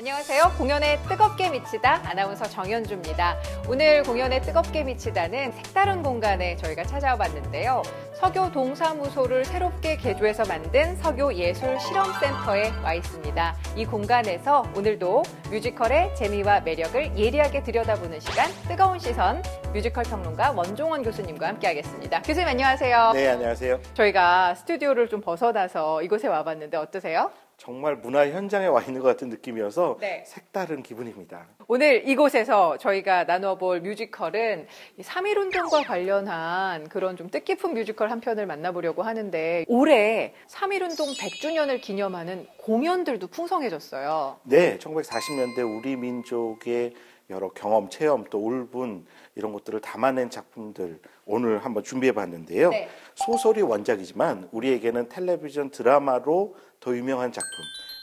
안녕하세요. 공연에 뜨겁게 미치다 아나운서 정연주입니다. 오늘 공연에 뜨겁게 미치다는 색다른 공간에 저희가 찾아와 봤는데요. 서교 동사무소를 새롭게 개조해서 만든 서교예술실험센터에 와 있습니다. 이 공간에서 오늘도 뮤지컬의 재미와 매력을 예리하게 들여다보는 시간, 뜨거운 시선, 뮤지컬 평론가 원종원 교수님과 함께하겠습니다. 교수님 안녕하세요. 네, 안녕하세요. 저희가 스튜디오를 좀 벗어나서 이곳에 와봤는데 어떠세요? 정말 문화 현장에 와 있는 것 같은 느낌이어서 네. 색다른 기분입니다. 오늘 이곳에서 저희가 나누어 볼 뮤지컬은 3.1운동과 관련한 그런 좀 뜻깊은 뮤지컬 한 편을 만나보려고 하는데 올해 3.1운동 100주년을 기념하는 공연들도 풍성해졌어요. 네, 1940년대 우리 민족의 여러 경험, 체험, 또 울분 이런 것들을 담아낸 작품들 오늘 한번 준비해봤는데요. 네. 소설이 원작이지만 우리에게는 텔레비전 드라마로 더 유명한 작품,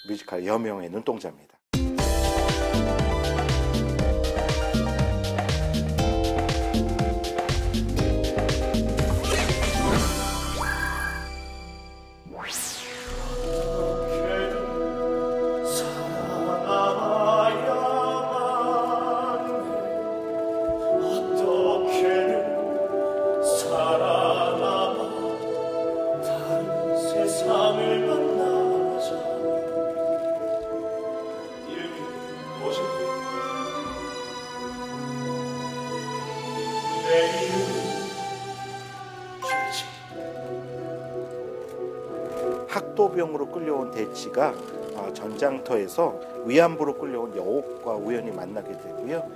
뮤지컬 여명의 눈동자입니다. 학도병으로 끌려온 대치가 전장터에서 위안부로 끌려온 여옥과 우연히 만나게 되고요.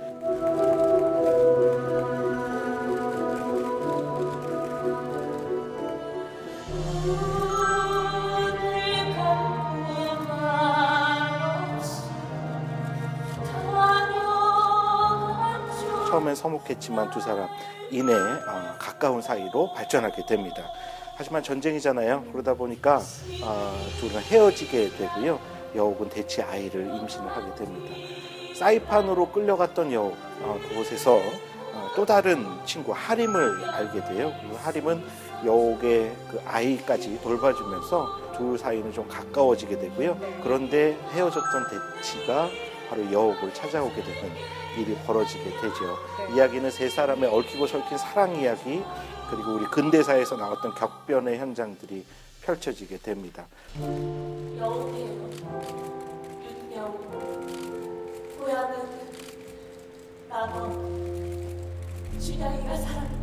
처음엔 서먹했지만 두 사람 이내 가까운 사이로 발전하게 됩니다. 하지만 전쟁이잖아요. 그러다 보니까 둘은 헤어지게 되고요. 여옥은 대치 아이를 임신을 하게 됩니다. 사이판으로 끌려갔던 여옥, 그곳에서 또 다른 친구 하림을 알게 돼요. 그 하림은 여옥의 그 아이까지 돌봐주면서 둘 사이는 좀 가까워지게 되고요. 그런데 헤어졌던 대치가 바로 여옥을 찾아오게 되는 일이 벌어지게 되죠. 이야기는 세 사람의 얽히고 설킨 사랑 이야기, 그리고 우리 근대사에서 나왔던 격변의 현장들이 펼쳐지게 됩니다. 여옥이에요. 윤여옥. 고향은 남원. 준영이가 사랑한다.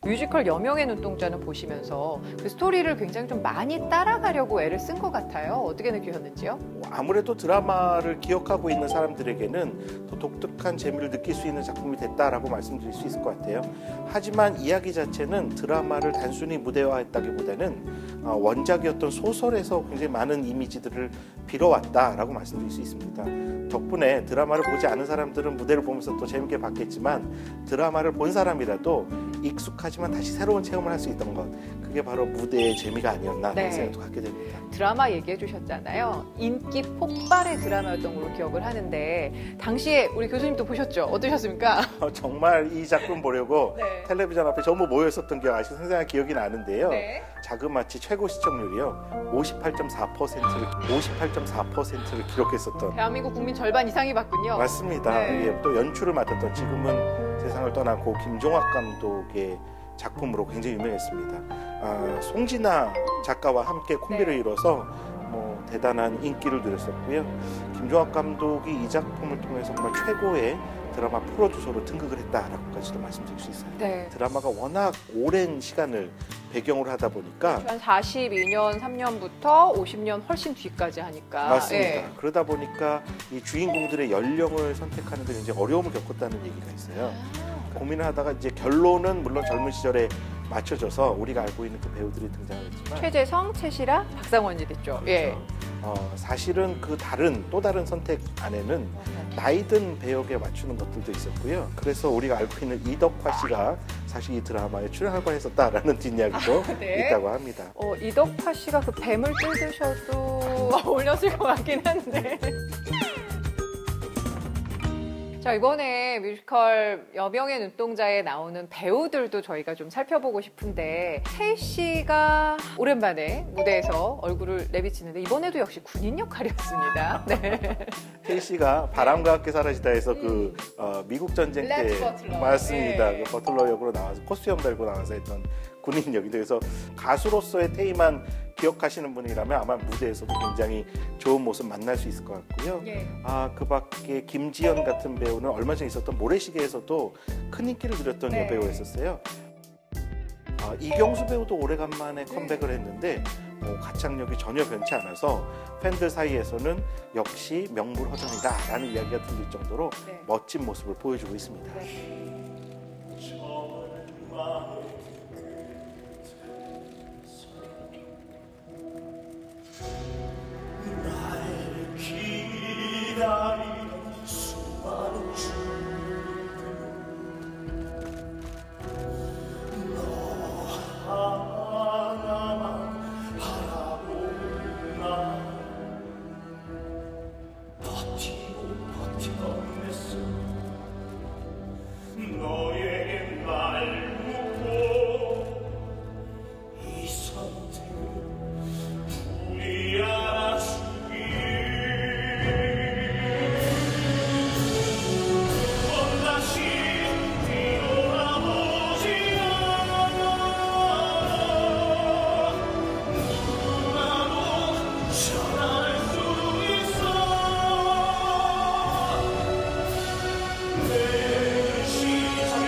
뮤지컬 여명의 눈동자는 보시면서 그 스토리를 굉장히 좀 많이 따라가려고 애를 쓴 것 같아요. 어떻게 느끼셨는지요? 아무래도 드라마를 기억하고 있는 사람들에게는 더 독특한 재미를 느낄 수 있는 작품이 됐다라고 말씀드릴 수 있을 것 같아요. 하지만 이야기 자체는 드라마를 단순히 무대화했다기보다는 원작이었던 소설에서 굉장히 많은 이미지들을 빌어왔다라고 말씀드릴 수 있습니다. 덕분에 드라마를 보지 않은 사람들은 무대를 보면서 또 재밌게 봤겠지만 드라마를 본 사람이라도 익숙하지만 다시 새로운 체험을 할 수 있던 것, 그게 바로 무대의 재미가 아니었나 하는 생각도 갖게 됩니다. 드라마 얘기해 주셨잖아요. 인기 폭발의 드라마였던 걸로 기억을 하는데 당시에 우리 교수님도 보셨죠? 어떠셨습니까? 정말 이 작품 보려고 네. 텔레비전 앞에 전부 모여 있었던 게 아직 생생한 기억이 나는데요. 네. 자그마치 최고 시청률이요 58.4%를 기록했었던, 대한민국 국민 절반 이상이 봤군요. 맞습니다. 네. 예, 또 연출을 맡았던, 지금은 세상을 떠나고 김종학 감독의 작품으로 굉장히 유명했습니다. 송진아 작가와 함께 콤비를 이뤄서 대단한 인기를 누렸었고요. 김종학 감독이 이 작품을 통해서 정말 최고의 드라마 프로듀서로 등극을 했다라고까지도 말씀드릴 수 있어요. 네. 드라마가 워낙 오랜 시간을 배경으로 하다 보니까 한 42년, 3년부터 50년 훨씬 뒤까지 하니까. 맞습니다. 예. 그러다 보니까 이 주인공들의 연령을 선택하는 데 굉장히 어려움을 겪었다는 얘기가 있어요. 고민을 하다가 이제 결론은 물론 젊은 시절에 맞춰져서 우리가 알고 있는 그 배우들이 등장했지만 최재성, 최시라, 박상원이 됐죠. 그렇죠. 예. 사실은 그 또 다른 선택 안에는 나이든 배역에 맞추는 것들도 있었고요. 그래서 우리가 알고 있는 이덕화 씨가 사실 이 드라마에 출연할 뻔했었다라는 뒷이야기도 네. 있다고 합니다. 이덕화 씨가 그 뱀을 뜯으셔도 어울렸을 것 같긴 한데. 자, 이번에 뮤지컬 여명의 눈동자에 나오는 배우들도 저희가 좀 살펴보고 싶은데 태희 씨가 오랜만에 무대에서 얼굴을 내비치는데 이번에도 역시 군인 역할이었습니다. 네. 태희 씨가 바람과 함께 사라지다에서 미국 전쟁 때 블랙 버틀러. 맞습니다. 네. 그 버틀러 역으로 나와서 코스튬 달고 나와서 했던 군인 역인데 그래서 가수로서의 태희만 기억하시는 분이라면 아마 무대에서도 굉장히 좋은 모습 만날 수 있을 것 같고요. 예. 그 밖에 김지연 같은 배우는 얼마 전에 있었던 모래시계에서도 큰 인기를 누렸던 네. 여배우였었어요. 이경수 배우도 오래간만에 컴백을 했는데 가창력이 전혀 변치 않아서 팬들 사이에서는 역시 명불허전이다라는 이야기가 들릴 정도로 네. 멋진 모습을 보여주고 있습니다. 네. 기다리던 수많은 너 하나만 바라보나 버티고냈어 너에게 말 묻고 이 선택은 우리 알아주기 다시 뒤돌아보지 않아 누구라도 전할 수 있어 내 시작을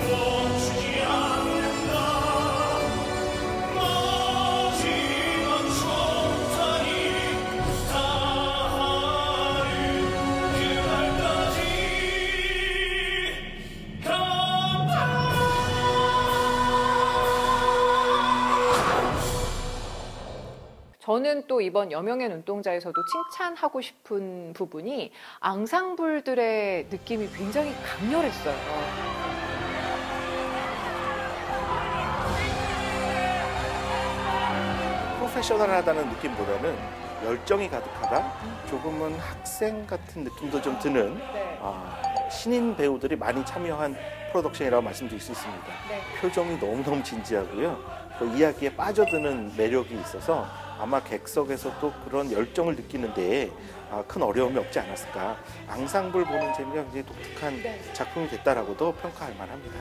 멈추지 않는다 마지막 총탄이 닿을 그날까지 저는 또 이번 여명의 눈동자에서도 칭찬하고 싶은 부분이 앙상블들의 느낌이 굉장히 강렬했어요. 프로페셔널하다는 느낌보다는 열정이 가득하다, 조금은 학생 같은 느낌도 좀 드는 네. 신인 배우들이 많이 참여한 프로덕션이라고 말씀드릴 수 있습니다. 네. 표정이 너무너무 진지하고요. 또 이야기에 빠져드는 매력이 있어서 아마 객석에서도 그런 열정을 느끼는 데에 큰 어려움이 없지 않았을까. 앙상블 보는 재미가 굉장히 독특한 네. 작품이 됐다라고도 평가할 만합니다.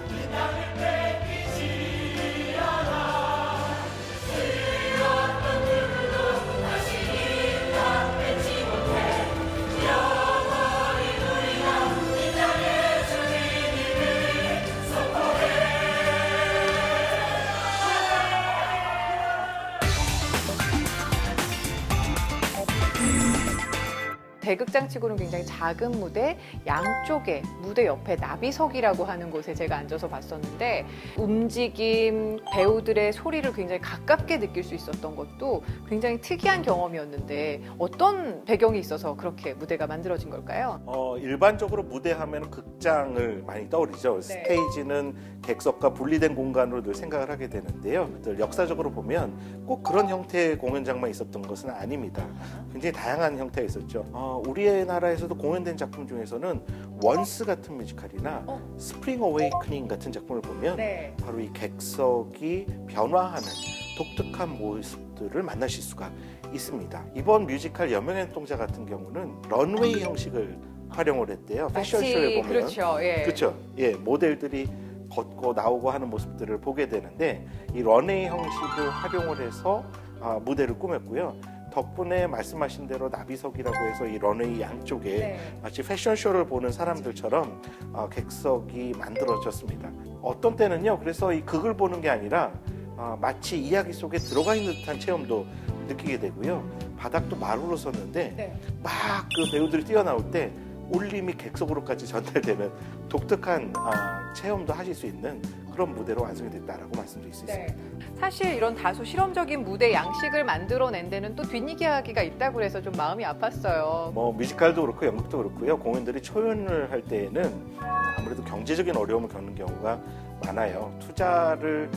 대극장치고는 굉장히 작은 무대, 양쪽에 무대 옆에 나비석이라고 하는 곳에 제가 앉아서 봤었는데 움직임, 배우들의 소리를 굉장히 가깝게 느낄 수 있었던 것도 굉장히 특이한 경험이었는데 어떤 배경이 있어서 그렇게 무대가 만들어진 걸까요? 일반적으로 무대 하면 극장을 많이 떠올리죠. 네. 스테이지는 객석과 분리된 공간으로 늘 생각을 하게 되는데요. 역사적으로 보면 꼭 그런 형태의 공연장만 있었던 것은 아닙니다. 굉장히 다양한 형태가 있었죠. 우리나라에서도 공연된 작품 중에서는 원스 같은 뮤지컬이나 스프링 어웨이크닝 같은 작품을 보면 네. 바로 이 객석이 변화하는 독특한 모습들을 만나실 수가 있습니다. 이번 뮤지컬 여명의 눈동자 같은 경우는 런웨이 형식을 활용을 했대요. 패션쇼에 보면 그렇죠. 예. 그렇죠. 예, 모델들이 걷고 나오고 하는 모습들을 보게 되는데 이 런웨이 형식을 활용을 해서 무대를 꾸몄고요. 덕분에 말씀하신 대로 나비석이라고 해서 이 런웨이 양쪽에 네. 마치 패션쇼를 보는 사람들처럼 객석이 만들어졌습니다. 어떤 때는요, 그래서 이 극을 보는 게 아니라 마치 이야기 속에 들어가 있는 듯한 체험도 느끼게 되고요. 바닥도 마루로 섰는데 네. 막 그 배우들이 뛰어나올 때 울림이 객석으로까지 전달되는 독특한 체험도 하실 수 있는 그런 무대로 완성이 됐다라고 말씀드릴 수 있습니다. 네. 사실 이런 다소 실험적인 무대 양식을 만들어낸 데는 또 뒷이야기가 있다고 해서 좀 마음이 아팠어요. 뭐 뮤지컬도 그렇고 연극도 그렇고요. 공연들이 초연을 할 때에는 아무래도 경제적인 어려움을 겪는 경우가 많아요. 투자를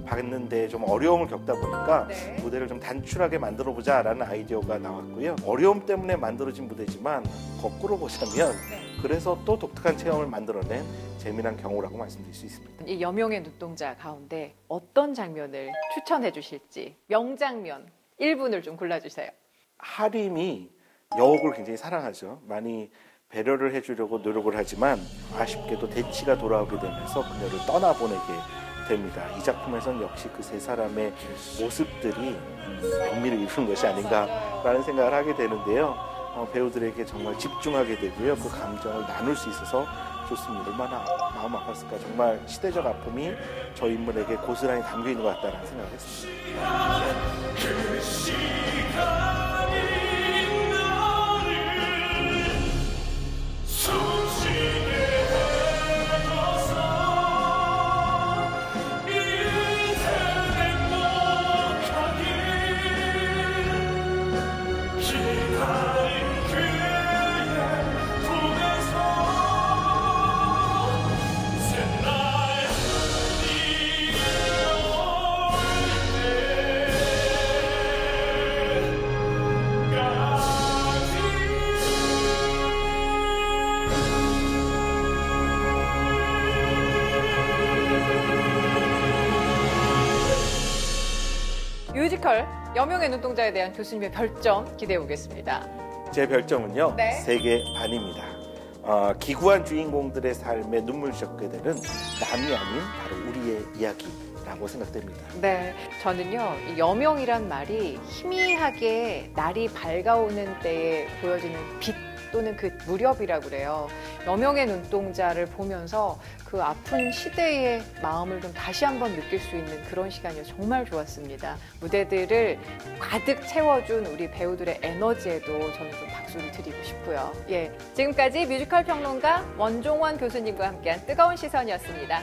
봤는데 좀 어려움을 겪다 보니까 네. 무대를 좀 단출하게 만들어보자라는 아이디어가 나왔고요. 어려움 때문에 만들어진 무대지만 거꾸로 보자면 네. 그래서 또 독특한 체험을 만들어낸 재미난 경우라고 말씀드릴 수 있습니다. 이 여명의 눈동자 가운데 어떤 장면을 추천해 주실지 명장면 1분을 좀 골라주세요. 하림이 여옥을 굉장히 사랑하죠. 많이 배려를 해주려고 노력을 하지만 아쉽게도 대치가 돌아오게 되면서 그녀를 떠나보내게 됩니다. 이 작품에서는 역시 그 세 사람의 모습들이 의미를 이루는 것이 아닌가라는 생각을 하게 되는데요. 배우들에게 정말 집중하게 되고요. 그 감정을 나눌 수 있어서 좋습니다. 얼마나 마음 아팠을까. 정말 시대적 아픔이 저 인물에게 고스란히 담겨있는 것 같다는 생각을 했습니다. 그 시간이 나를 숨쉬게 해줘서 인생 행복하길 기다린 그의 품에서 새날 뮤지컬 여명의 눈동자에 대한 교수님의 별점 기대해 보겠습니다. 제 별점은요. 네. 3개 반입니다. 기구한 주인공들의 삶에 눈물 젖게 되는 남이 아닌 바로 우리의 이야기라고 생각됩니다. 네, 저는요, 이 여명이란 말이 희미하게 날이 밝아오는 때에 보여지는 빛 또는 그 무렵이라고 그래요. 여명의 눈동자를 보면서 그 아픈 시대의 마음을 좀 다시 한번 느낄 수 있는 그런 시간이요. 정말 좋았습니다. 무대들을 가득 채워준 우리 배우들의 에너지에도 저는 좀 박수를 드리고 싶고요. 예, 지금까지 뮤지컬 평론가 원종원 교수님과 함께한 뜨거운 시선이었습니다.